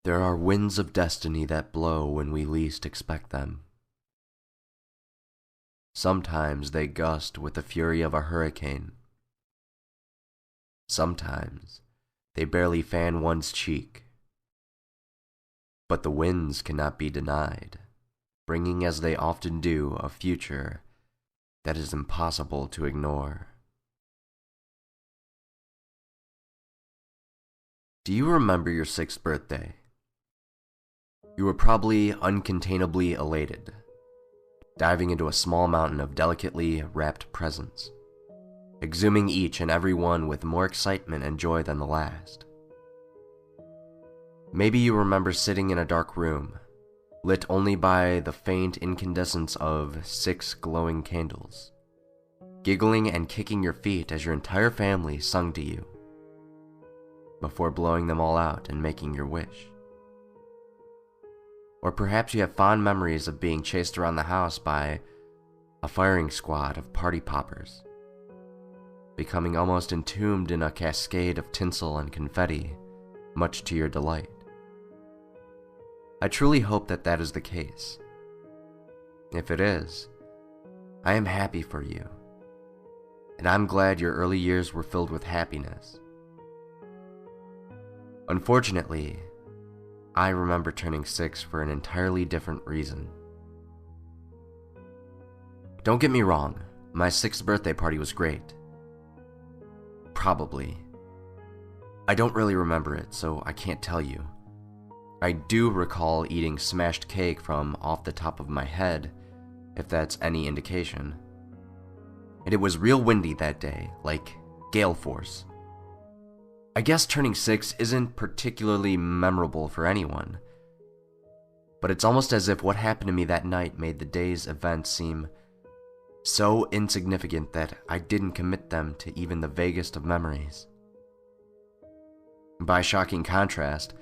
There are winds of destiny that blow when we least expect them. Sometimes they gust with the fury of a hurricane. Sometimes they barely fan one's cheek. But the winds cannot be denied, bringing as they often do a future that is impossible to ignore. Do you remember your 6th birthday? You were probably uncontainably elated, diving into a small mountain of delicately wrapped presents, exhuming each and every one with more excitement and joy than the last. Maybe you remember sitting in a dark room, lit only by the faint incandescence of 6 glowing candles, giggling and kicking your feet as your entire family sung to you, before blowing them all out and making your wish. Or perhaps you have fond memories of being chased around the house by a firing squad of party poppers, becoming almost entombed in a cascade of tinsel and confetti, much to your delight. I truly hope that that is the case. If it is, I am happy for you, and I'm glad your early years were filled with happiness. Unfortunately, I remember turning 6 for an entirely different reason. Don't get me wrong, my 6th birthday party was great. Probably. I don't really remember it, so I can't tell you. I do recall eating smashed cake from off the top of my head, if that's any indication. And it was real windy that day, like gale force. I guess turning 6 isn't particularly memorable for anyone, but it's almost as if what happened to me that night made the day's events seem so insignificant that I didn't commit them to even the vaguest of memories. By shocking contrast,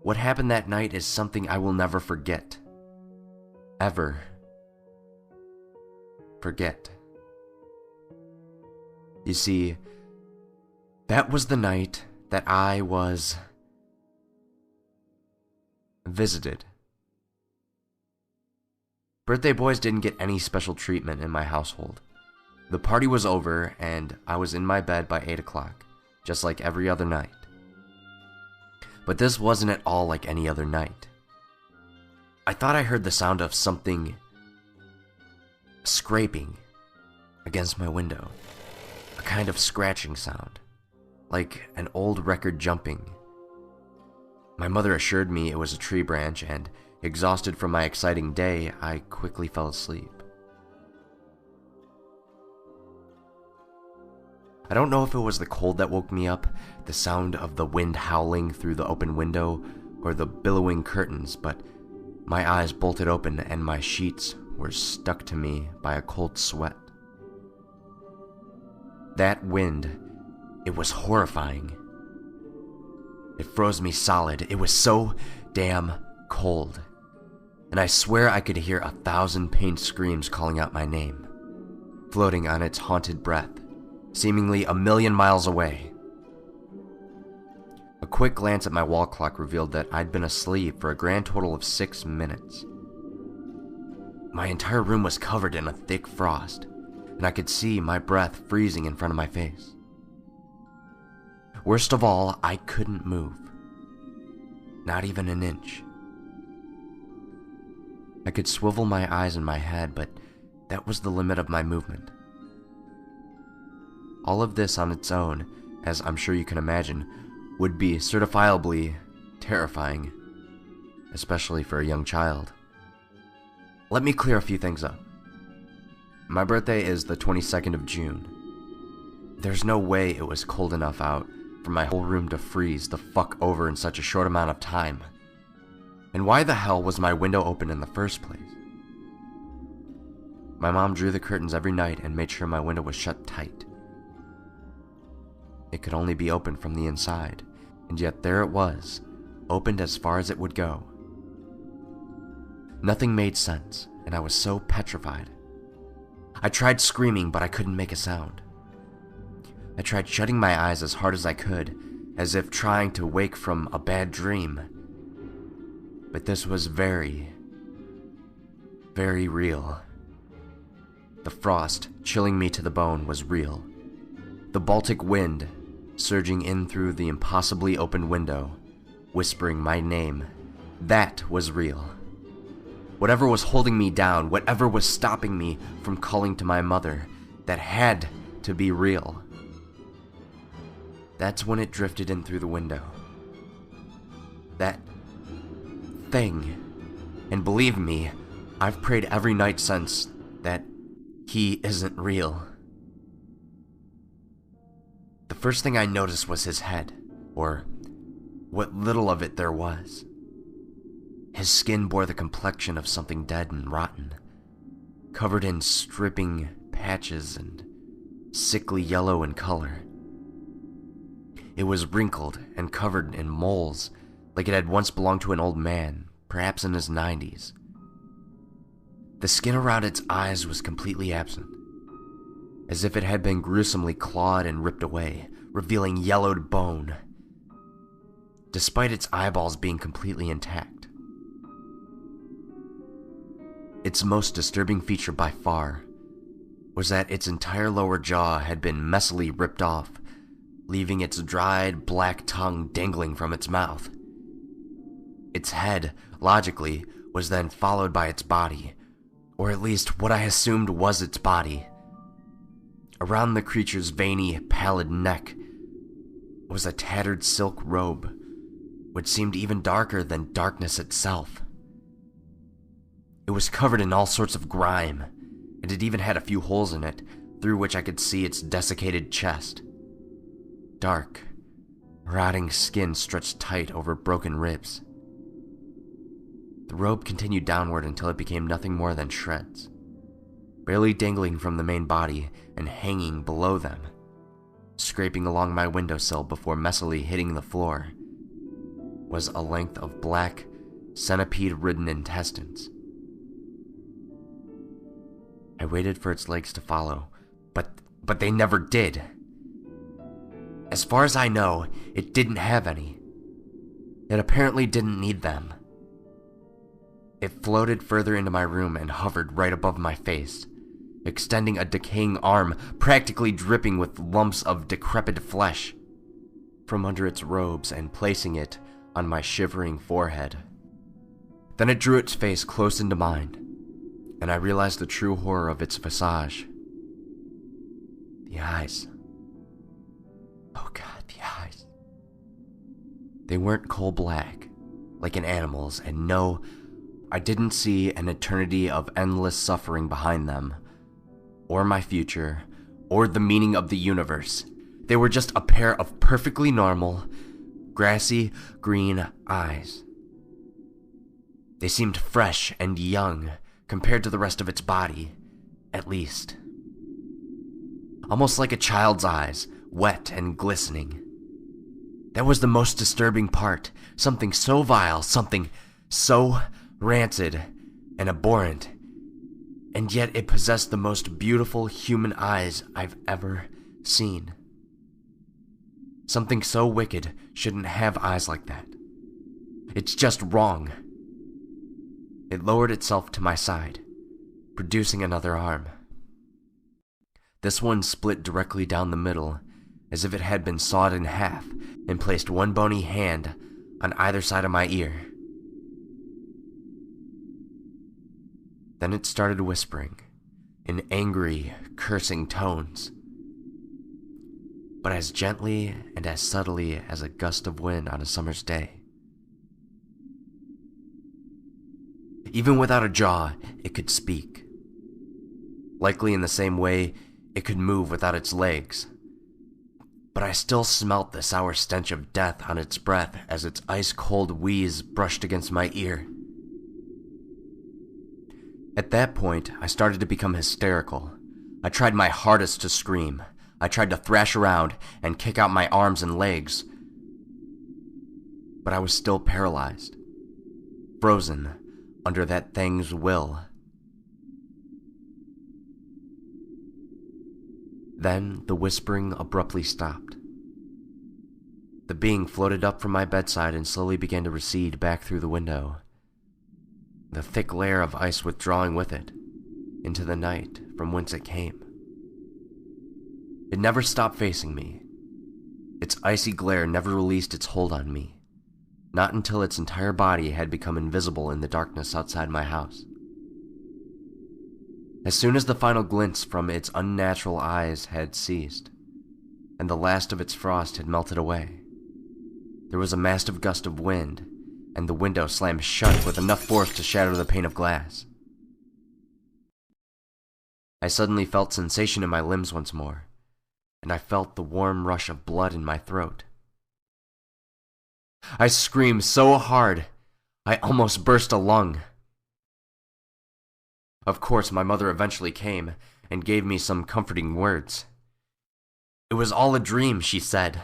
what happened that night is something I will never forget. Ever. Forget. You see, that was the night that I was visited. Birthday boys didn't get any special treatment in my household. The party was over and I was in my bed by 8 o'clock, just like every other night. But this wasn't at all like any other night. I thought I heard the sound of something scraping against my window, a kind of scratching sound, like an old record jumping. My mother assured me it was a tree branch, and exhausted from my exciting day, I quickly fell asleep. I don't know if it was the cold that woke me up, the sound of the wind howling through the open window, or the billowing curtains, but my eyes bolted open and my sheets were stuck to me by a cold sweat. That wind, it was horrifying. It froze me solid. It was so damn cold. And I swear I could hear 1,000 pained screams calling out my name, floating on its haunted breath, seemingly 1,000,000 miles away. A quick glance at my wall clock revealed that I'd been asleep for a grand total of 6 minutes. My entire room was covered in a thick frost, and I could see my breath freezing in front of my face. Worst of all, I couldn't move. Not even an inch. I could swivel my eyes in my head, but that was the limit of my movement. All of this on its own, as I'm sure you can imagine, would be certifiably terrifying, especially for a young child. Let me clear a few things up. My birthday is the 22nd of June. There's no way it was cold enough out for my whole room to freeze the fuck over in such a short amount of time. And why the hell was my window open in the first place? My mom drew the curtains every night and made sure my window was shut tight. It could only be opened from the inside, and yet there it was, opened as far as it would go. Nothing made sense, and I was so petrified. I tried screaming, but I couldn't make a sound. I tried shutting my eyes as hard as I could, as if trying to wake from a bad dream, But this was very, very real. The frost chilling me to the bone was real. The Baltic wind surging in through the impossibly open window, whispering my name, that was real. Whatever was holding me down, whatever was stopping me from calling to my mother, that had to be real. That's when it drifted in through the window. That thing. And believe me, I've prayed every night since that he isn't real. The first thing I noticed was his head, or what little of it there was. His skin bore the complexion of something dead and rotten, covered in stripping patches and sickly yellow in color. It was wrinkled and covered in moles, like it had once belonged to an old man, perhaps in his 90s. The skin around its eyes was completely absent, as if it had been gruesomely clawed and ripped away, revealing yellowed bone, despite its eyeballs being completely intact. Its most disturbing feature by far was that its entire lower jaw had been messily ripped off, leaving its dried, black tongue dangling from its mouth. Its head, logically, was then followed by its body, or at least what I assumed was its body. Around the creature's veiny, pallid neck was a tattered silk robe, which seemed even darker than darkness itself. It was covered in all sorts of grime, and it even had a few holes in it, through which I could see its desiccated chest. Dark, rotting skin stretched tight over broken ribs. The robe continued downward until it became nothing more than shreds, barely dangling from the main body and hanging below them, scraping along my windowsill before messily hitting the floor, was a length of black, centipede-ridden intestines. I waited for its legs to follow, but they never did. As far as I know, it didn't have any. It apparently didn't need them. It floated further into my room and hovered right above my face, extending a decaying arm, practically dripping with lumps of decrepit flesh, from under its robes and placing it on my shivering forehead. Then it drew its face close into mine, and I realized the true horror of its visage. The eyes. Oh God, the eyes. They weren't coal black, like an animal's, and no, I didn't see an eternity of endless suffering behind them, or my future, or the meaning of the universe. They were just a pair of perfectly normal, grassy green eyes. They seemed fresh and young compared to the rest of its body, at least. Almost like a child's eyes, wet and glistening. That was the most disturbing part. Something so vile, something so rancid and abhorrent, and yet it possessed the most beautiful human eyes I've ever seen. Something so wicked shouldn't have eyes like that. It's just wrong. It lowered itself to my side, producing another arm. This one split directly down the middle, as if it had been sawed in half, and placed one bony hand on either side of my ear. Then it started whispering, in angry, cursing tones, but as gently and as subtly as a gust of wind on a summer's day. Even without a jaw, it could speak. Likely in the same way it could move without its legs. But I still smelt the sour stench of death on its breath as its ice-cold wheeze brushed against my ear. At that point, I started to become hysterical. I tried my hardest to scream. I tried to thrash around and kick out my arms and legs. But I was still paralyzed, frozen under that thing's will. Then the whispering abruptly stopped. The being floated up from my bedside and slowly began to recede back through the window, the thick layer of ice withdrawing with it into the night from whence it came. It never stopped facing me. Its icy glare never released its hold on me, not until its entire body had become invisible in the darkness outside my house. As soon as the final glints from its unnatural eyes had ceased, and the last of its frost had melted away, there was a massive gust of wind, and the window slammed shut with enough force to shatter the pane of glass. I suddenly felt sensation in my limbs once more, and I felt the warm rush of blood in my throat. I screamed so hard, I almost burst a lung. Of course, my mother eventually came and gave me some comforting words. It was all a dream, she said,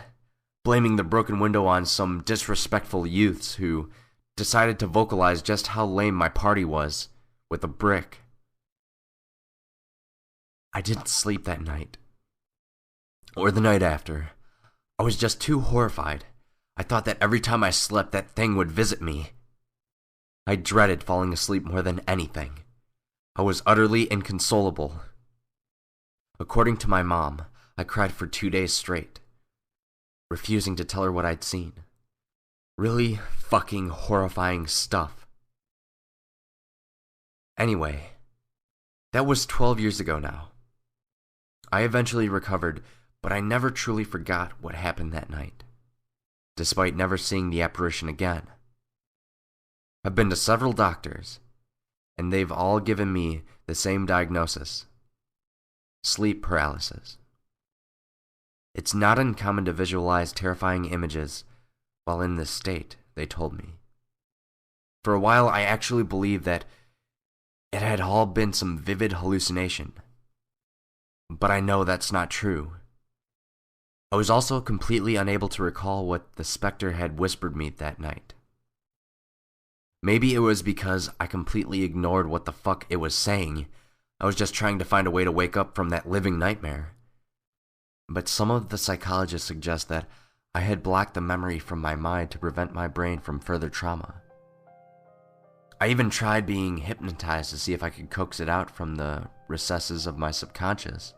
blaming the broken window on some disrespectful youths who decided to vocalize just how lame my party was with a brick. I didn't sleep that night, or the night after. I was just too horrified. I thought that every time I slept, that thing would visit me. I dreaded falling asleep more than anything. I was utterly inconsolable. According to my mom, I cried for 2 days straight, refusing to tell her what I'd seen. Really fucking horrifying stuff. Anyway, that was 12 years ago now. I eventually recovered, but I never truly forgot what happened that night, despite never seeing the apparition again. I've been to several doctors, and they've all given me the same diagnosis: sleep paralysis. It's not uncommon to visualize terrifying images while in this state, they told me. For a while, I actually believed that it had all been some vivid hallucination. But I know that's not true. I was also completely unable to recall what the specter had whispered me that night. Maybe it was because I completely ignored what the fuck it was saying. I was just trying to find a way to wake up from that living nightmare. But some of the psychologists suggest that I had blocked the memory from my mind to prevent my brain from further trauma. I even tried being hypnotized to see if I could coax it out from the recesses of my subconscious.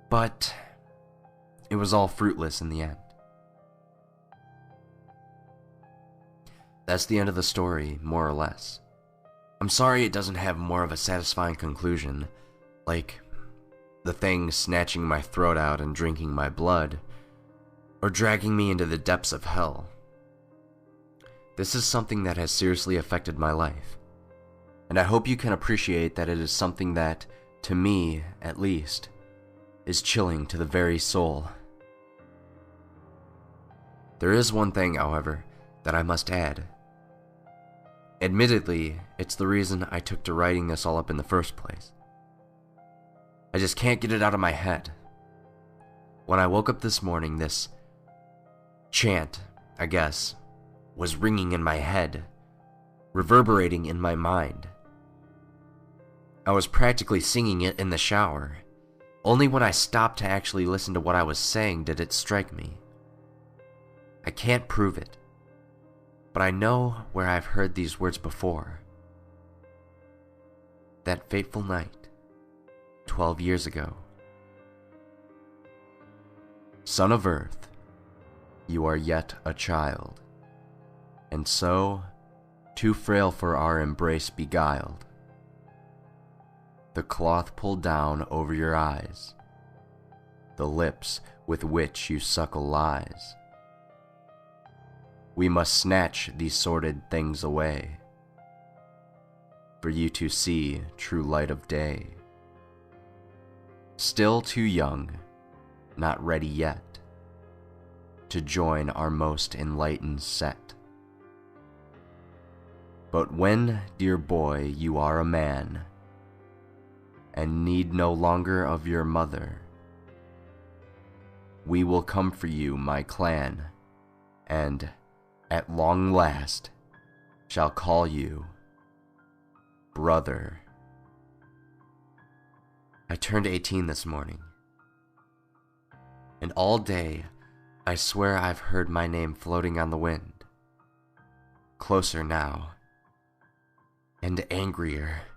But it was all fruitless in the end. That's the end of the story, more or less. I'm sorry it doesn't have more of a satisfying conclusion, like the thing snatching my throat out and drinking my blood, or dragging me into the depths of hell. This is something that has seriously affected my life, and I hope you can appreciate that it is something that, to me at least, is chilling to the very soul. There is one thing, however, that I must add. Admittedly, it's the reason I took to writing this all up in the first place. I just can't get it out of my head. When I woke up this morning, this chant, I guess, was ringing in my head, reverberating in my mind. I was practically singing it in the shower. Only when I stopped to actually listen to what I was saying did it strike me. I can't prove it, but I know where I've heard these words before. That fateful night, 12 years ago. Son of Earth, you are yet a child, and so, too frail for our embrace beguiled. The cloth pulled down over your eyes, the lips with which you suckle lies. We must snatch these sordid things away, for you to see true light of day. Still too young, not ready yet, to join our most enlightened set. But when, dear boy, you are a man, and need no longer of your mother, we will come for you, my clan, and, at long last, shall call you brother. I turned 18 this morning, and all day I swear I've heard my name floating on the wind. Closer now, and angrier.